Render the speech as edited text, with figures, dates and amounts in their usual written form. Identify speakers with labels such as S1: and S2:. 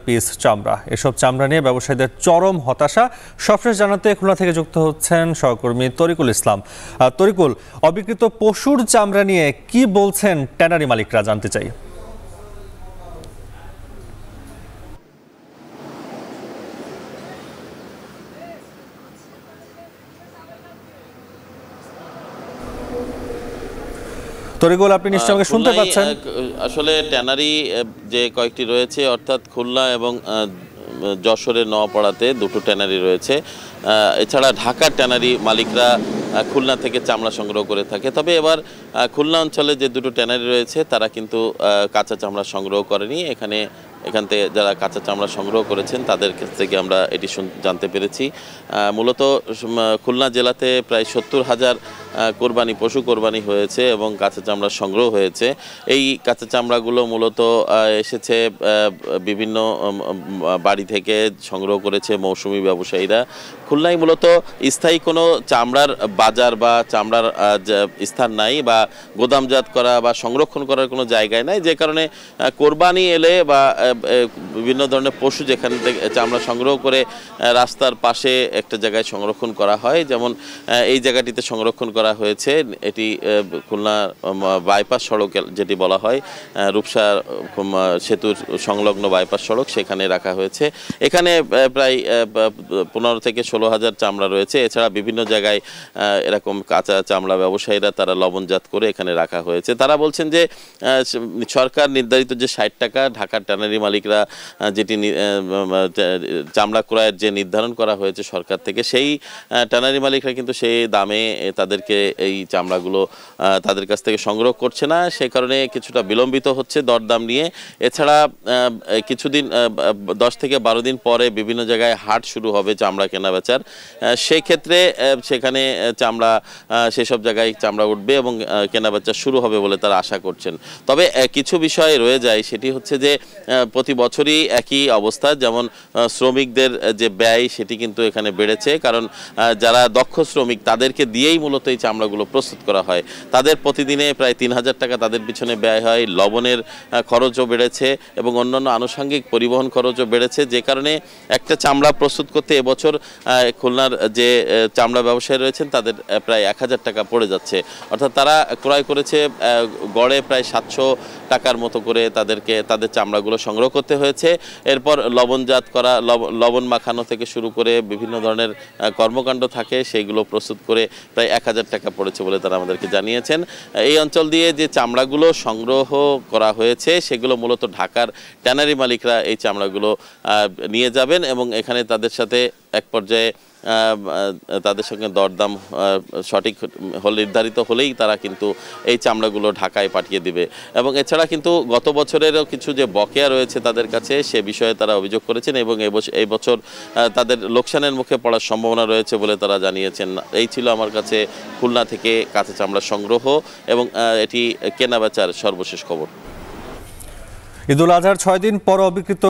S1: Piece চামড়া। এসব চামড়া নিয়ে ব্যবসায়ীদের চরম হতাশা। সবশেষ জানাতে খুলনা থেকে যুক্ত হচ্ছেন সহকর্মী তরিকুল ইসলাম। তরিকুল, অবিকৃত পশুর চামড়া নিয়ে কি বলছেন ট্যানারি মালিকরা, জানতে চাই। তরিকুল, আপনি নিশ্চয়ই আমাকে শুনতে পাচ্ছেন?
S2: আসলে ট্যানারি যে কয়েকটি রয়েছে, অর্থাৎ খুলনা এবং যশোরের নওয়াপাড়াতে দুটো ট্যানারি রয়েছে। এছাড়া ঢাকার ট্যানারি মালিকরা খুলনা থেকে চামড়া সংগ্রহ করে থাকে। তবে এবার খুলনা অঞ্চলে যে দুটো ট্যানারি রয়েছে তারা কিন্তু কাঁচা চামড়া সংগ্রহ করেনি। এখান থেকে যারা কাঁচা চামড়া সংগ্রহ করেছেন তাদের কাছ থেকে আমরা এটি জানতে পেরেছি। মূলত খুলনা জেলাতে প্রায় 70,000 পশু কোরবানি হয়েছে এবং কাঁচা চামড়া সংগ্রহ হয়েছে। এই কাঁচা চামড়াগুলো মূলত এসেছে বিভিন্ন বাড়ি থেকে সংগ্রহ করেছে মৌসুমি ব্যবসায়ীরা। খুলনায় মূলত স্থায়ী কোনো চামড়ার বাজার বা চামড়ার স্থান নাই, বা গোদামজাত করা বা সংরক্ষণ করার কোনো জায়গায় নাই, যে কারণে কোরবানি এলে বা বিভিন্ন ধরনের পশু যেখান থেকে চামড়া সংগ্রহ করে রাস্তার পাশে একটা জায়গায় সংরক্ষণ করা হয়, যেমন এই জায়গাটিতে সংরক্ষণ করা হয়েছে। এটি খুলনা বাইপাস সড়ক যেটি বলা হয়, রূপসা সেতুর সংলগ্ন বাইপাস সড়ক, সেখানে রাখা হয়েছে। এখানে প্রায় 15 থেকে 16,000 চামড়া রয়েছে। এছাড়া বিভিন্ন জায়গায় এরকম কাঁচা চামড়া ব্যবসায়ীরা তারা লবণজাত করে এখানে রাখা হয়েছে। তারা বলছেন যে সরকার নির্ধারিত যে 60 টাকা ঢাকার ট্যানারি মালিকরা যেটি চামড়া ক্রয়ের যে নির্ধারণ করা হয়েছে সরকার থেকে, সেই ট্যানারি মালিকরা কিন্তু সেই দামে তাদেরকে এই চামড়াগুলো তাদের কাছ থেকে সংগ্রহ করছে না। সে কারণে কিছুটা বিলম্বিত হচ্ছে দরদাম নিয়ে। এছাড়া কিছুদিন 10 থেকে 12 দিন পরে বিভিন্ন জায়গায় হাট শুরু হবে চামড়া কেনা বেচার। সেই ক্ষেত্রে সেখানে সেসব জায়গায় চামড়া উঠবে এবং কেনা বেচা শুরু হবে বলে তারা আশা করছেন। তবে কিছু বিষয় রয়ে যায়, সেটি হচ্ছে যে প্রতি বছরই একই অবস্থা, যেমন শ্রমিকদের যে ব্যয় সেটি কিন্তু এখানে বেড়েছে। কারণ যারা দক্ষ শ্রমিক তাদেরকে দিয়েই মূলত এই চামড়াগুলো প্রস্তুত করা হয়। তাদের প্রতিদিনে প্রায় 3,000 টাকা তাদের পিছনে ব্যয় হয়। লবণের খরচও বেড়েছে এবং অন্যান্য আনুষঙ্গিক পরিবহন খরচও বেড়েছে, যে কারণে একটা চামড়া প্রস্তুত করতে এবছর খুলনার যে চামড়া ব্যবসায়ী রয়েছেন তাদের প্রায় 1,000 টাকা পড়ে যাচ্ছে। অর্থাৎ তারা ক্রয় করেছে গড়ে প্রায় 700 টাকার মতো করে তাদের চামড়াগুলো সংগ্রহ করতে হয়েছে। এরপর লবণজাত করা, লবণ মাখানো থেকে শুরু করে বিভিন্ন ধরনের কর্মকাণ্ড থাকে, সেইগুলো প্রস্তুত করে প্রায় 1,000 টাকা পড়েছে বলে তারা আমাদেরকে জানিয়েছেন। এই অঞ্চল দিয়ে যে চামড়াগুলো সংগ্রহ করা হয়েছে সেগুলো মূলত ঢাকার ট্যানারি মালিকরা এই চামড়াগুলো নিয়ে যাবেন এবং এখানে তাদের সাথে এক পর্যায়ে তাদের সঙ্গে দরদাম সঠিক নির্ধারিত হলেই তারা কিন্তু এই চামড়াগুলো ঢাকায় পাঠিয়ে দিবে। এবং এছাড়া কিন্তু গত বছরেরও কিছু যে বকেয়া রয়েছে তাদের কাছে, সে বিষয়ে তারা অভিযোগ করেছেন এবং এই বছর তাদের লোকসানের মুখে পড়ার সম্ভাবনা রয়েছে বলে তারা জানিয়েছেন। এই ছিল আমার কাছে খুলনা থেকে কাঁচা চামড়া সংগ্রহ এবং এটি কেনাবেচার সর্বশেষ খবর।
S1: ঈদুল আজহার 6 দিন পর অবিকৃত